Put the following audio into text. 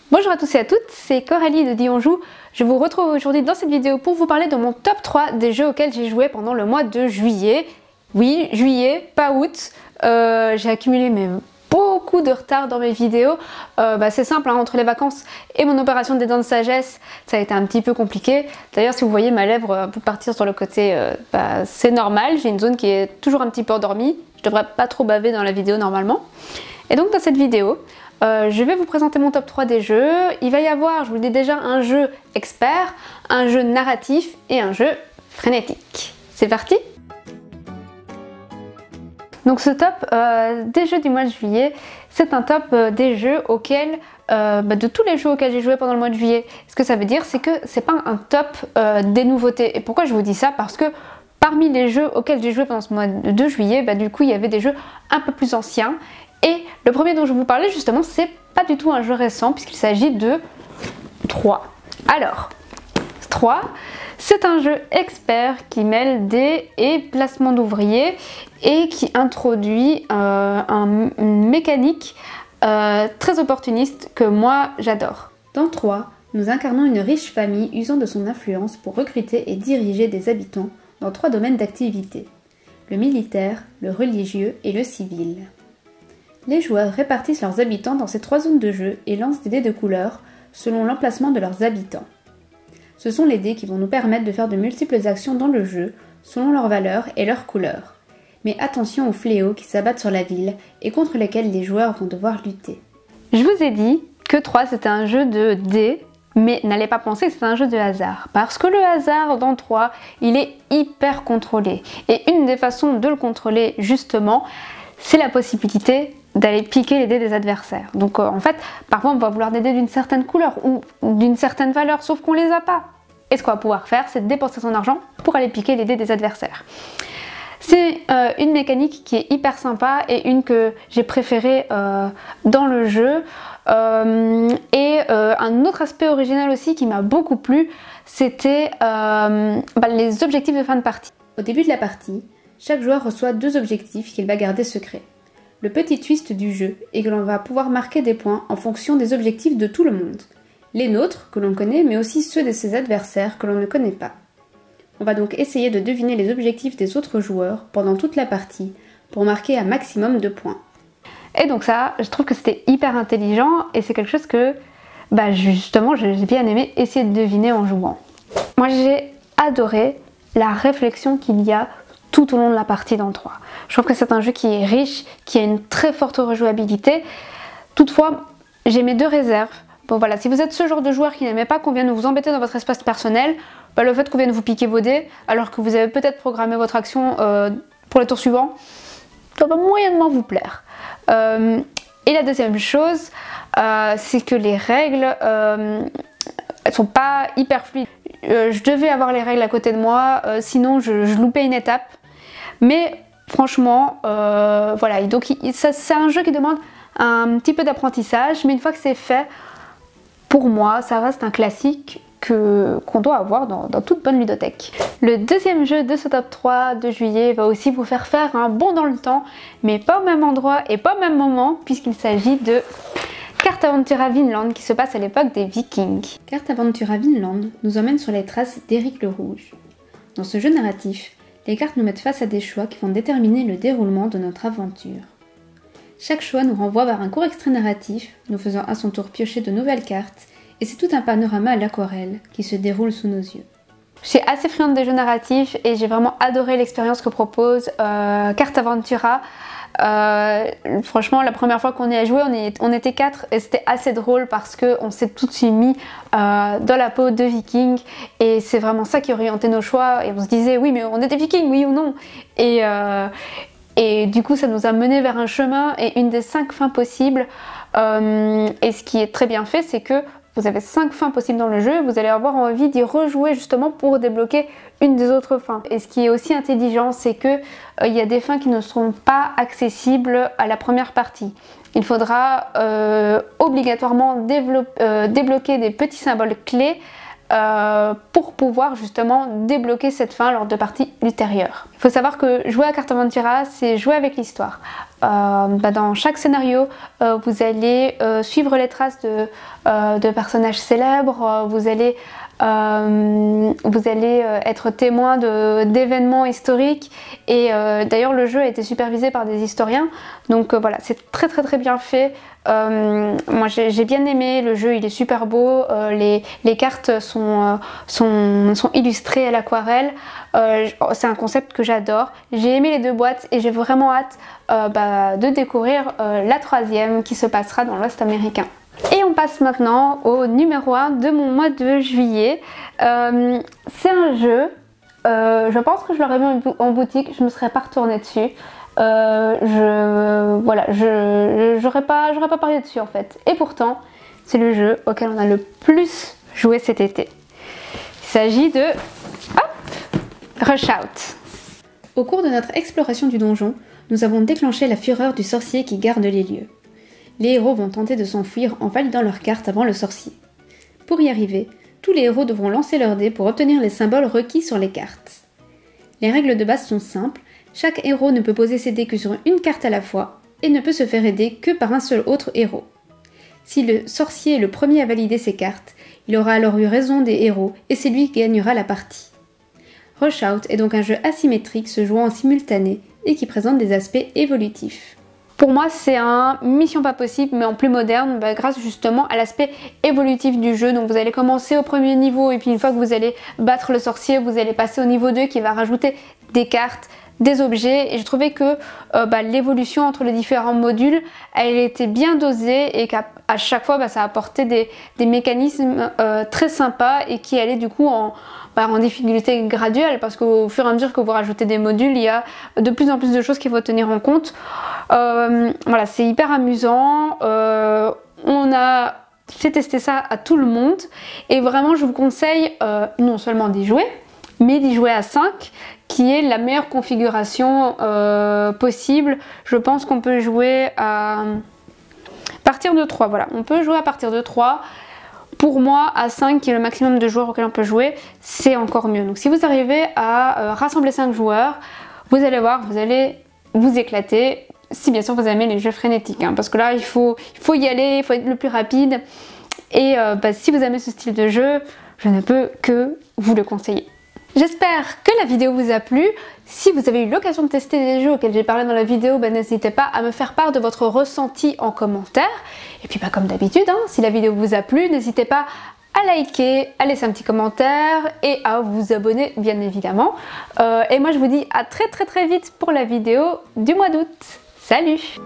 Bonjour à tous et à toutes, c'est Coralie de Dionjou. Je vous retrouve aujourd'hui dans cette vidéo pour vous parler de mon top 3 des jeux auxquels j'ai joué pendant le mois de juillet. Oui, juillet, pas août. J'ai accumulé beaucoup de retard dans mes vidéos. C'est simple, hein, entre les vacances et mon opération des dents de sagesse, ça a été un petit peu compliqué. D'ailleurs, si vous voyez ma lèvre un peu partir sur le côté, c'est normal. J'ai une zone qui est toujours un petit peu endormie. Je devrais pas trop baver dans la vidéo normalement. Et donc dans cette vidéo, je vais vous présenter mon top 3 des jeux. Il va y avoir, je vous le dis déjà, un jeu expert, un jeu narratif et un jeu frénétique. C'est parti! Donc ce top des jeux du mois de juillet, c'est un top des jeux auxquels, de tous les jeux auxquels j'ai joué pendant le mois de juillet. Ce que ça veut dire, c'est que c'est pas un top des nouveautés. Et pourquoi je vous dis ça? Parce que parmi les jeux auxquels j'ai joué pendant ce mois de juillet, du coup il y avait des jeux un peu plus anciens. Et le premier dont je vous parlais justement, c'est pas du tout un jeu récent puisqu'il s'agit de 3. Alors, 3, c'est un jeu expert qui mêle dés et placement d'ouvriers et qui introduit une mécanique très opportuniste que moi j'adore. Dans 3, nous incarnons une riche famille usant de son influence pour recruter et diriger des habitants dans 3 domaines d'activité: le militaire, le religieux et le civil. Les joueurs répartissent leurs habitants dans ces 3 zones de jeu et lancent des dés de couleur selon l'emplacement de leurs habitants. Ce sont les dés qui vont nous permettre de faire de multiples actions dans le jeu selon leurs valeurs et leurs couleurs. Mais attention aux fléaux qui s'abattent sur la ville et contre lesquels les joueurs vont devoir lutter. Je vous ai dit que 3 c'était un jeu de dés, mais n'allez pas penser que c'est un jeu de hasard. Parce que le hasard dans 3, il est hyper contrôlé. Et une des façons de le contrôler justement, c'est la possibilité d'aller piquer les dés des adversaires. Donc en fait, parfois on va vouloir des dés d'une certaine couleur ou d'une certaine valeur, sauf qu'on les a pas. Et ce qu'on va pouvoir faire, c'est dépenser son argent pour aller piquer les dés des adversaires. C'est une mécanique qui est hyper sympa et une que j'ai préférée dans le jeu. Un autre aspect original aussi qui m'a beaucoup plu, c'était les objectifs de fin de partie. Au début de la partie, chaque joueur reçoit 2 objectifs qu'il va garder secrets. Le petit twist du jeu est que l'on va pouvoir marquer des points en fonction des objectifs de tout le monde. Les nôtres, que l'on connaît, mais aussi ceux de ses adversaires que l'on ne connaît pas. On va donc essayer de deviner les objectifs des autres joueurs pendant toute la partie pour marquer un maximum de points. Et donc ça, je trouve que c'était hyper intelligent et c'est quelque chose que, justement, j'ai bien aimé essayer de deviner en jouant. Moi, j'ai adoré la réflexion qu'il y a tout au long de la partie dans 3. Je trouve que c'est un jeu qui est riche, qui a une très forte rejouabilité. Toutefois, j'ai mes 2 réserves. Bon voilà, si vous êtes ce genre de joueur qui n'aimait pas qu'on vienne vous embêter dans votre espace personnel, le fait qu'on vienne vous piquer vos dés, alors que vous avez peut-être programmé votre action pour le tour suivant, ça va moyennement vous plaire. Et la deuxième chose, c'est que les règles, elles sont pas hyper fluides. Je devais avoir les règles à côté de moi, sinon je loupais une étape. Mais franchement, voilà, donc c'est un jeu qui demande un petit peu d'apprentissage, mais une fois que c'est fait, pour moi, ça reste un classique qu'on doit avoir dans toute bonne ludothèque. Le deuxième jeu de ce top 3 de juillet va aussi vous faire faire un bond dans le temps, mais pas au même endroit et pas au même moment, puisqu'il s'agit de Cartaventura Vinland qui se passe à l'époque des Vikings. Cartaventura Vinland nous emmène sur les traces d'Éric le Rouge. Dans ce jeu narratif, les cartes nous mettent face à des choix qui vont déterminer le déroulement de notre aventure. Chaque choix nous renvoie vers un court extrait narratif, nous faisant à son tour piocher de nouvelles cartes, et c'est tout un panorama à l'aquarelle qui se déroule sous nos yeux. Je suis assez friande des jeux narratifs et j'ai vraiment adoré l'expérience que propose Cartaventura. Franchement, la première fois qu'on y a joué, on était 4 et c'était assez drôle parce qu'on s'est tout de suite mis dans la peau de Vikings et c'est vraiment ça qui orientait nos choix et on se disait oui mais on est des Vikings, oui ou non, et du coup ça nous a mené vers un chemin et une des 5 fins possibles, et ce qui est très bien fait, c'est que vous avez 5 fins possibles dans le jeu, vous allez avoir envie d'y rejouer justement pour débloquer une des autres fins. Et ce qui est aussi intelligent, c'est que il y a des fins qui ne seront pas accessibles à la première partie. Il faudra obligatoirement débloquer des petits symboles clés pour pouvoir justement débloquer cette fin lors de parties ultérieures. Il faut savoir que jouer à Cartaventura, c'est jouer avec l'histoire. dans chaque scénario, vous allez suivre les traces de personnages célèbres, vous allez être témoin d'événements historiques et d'ailleurs le jeu a été supervisé par des historiens, donc voilà, c'est très bien fait. Moi j'ai bien aimé le jeu, il est super beau, les cartes sont illustrées à l'aquarelle, c'est un concept que j'adore. J'ai aimé les 2 boîtes et j'ai vraiment hâte de découvrir la 3e qui se passera dans l'Ouest américain. Et on passe maintenant au numéro 1 de mon mois de juillet. C'est un jeu, je pense que je l'aurais vu en boutique, je ne me serais pas retournée dessus. J'aurais pas parié dessus en fait. Et pourtant, c'est le jeu auquel on a le plus joué cet été. Il s'agit de Rush Out. Au cours de notre exploration du donjon, nous avons déclenché la fureur du sorcier qui garde les lieux. Les héros vont tenter de s'enfuir en validant leurs cartes avant le sorcier. Pour y arriver, tous les héros devront lancer leurs dés pour obtenir les symboles requis sur les cartes. Les règles de base sont simples, chaque héros ne peut poser ses dés que sur une carte à la fois et ne peut se faire aider que par un seul autre héros. Si le sorcier est le premier à valider ses cartes, il aura alors eu raison des héros et c'est lui qui gagnera la partie. Rush Out est donc un jeu asymétrique se jouant en simultané et qui présente des aspects évolutifs. Pour moi, c'est un Mission Pas Possible, mais en plus moderne, grâce justement à l'aspect évolutif du jeu. Donc vous allez commencer au premier niveau, et puis une fois que vous allez battre le sorcier, vous allez passer au niveau 2 qui va rajouter des cartes, des objets. Et je trouvais que l'évolution entre les différents modules, elle était bien dosée, et qu'à chaque fois, ça apportait des mécanismes très sympas, et qui allaient du coup en difficulté graduelle, parce qu'au fur et à mesure que vous rajoutez des modules, il y a de plus en plus de choses qu'il faut tenir en compte. Voilà, c'est hyper amusant. On a fait tester ça à tout le monde et vraiment je vous conseille non seulement d'y jouer, mais d'y jouer à 5, qui est la meilleure configuration possible. Je pense qu'on peut jouer à partir de 3. Voilà, on peut jouer à partir de 3. Pour moi, à 5, qui est le maximum de joueurs auquel on peut jouer, c'est encore mieux. Donc si vous arrivez à rassembler 5 joueurs, vous allez voir, vous allez vous éclater, si bien sûr vous aimez les jeux frénétiques. Parce que là, il faut y aller, il faut être le plus rapide. Et si vous aimez ce style de jeu, je ne peux que vous le conseiller. J'espère que la vidéo vous a plu. Si vous avez eu l'occasion de tester les jeux auxquels j'ai parlé dans la vidéo, n'hésitez pas à me faire part de votre ressenti en commentaire. Et puis comme d'habitude, si la vidéo vous a plu, n'hésitez pas à liker, à laisser un petit commentaire et à vous abonner bien évidemment. Et moi je vous dis à très vite pour la vidéo du mois d'août. Salut!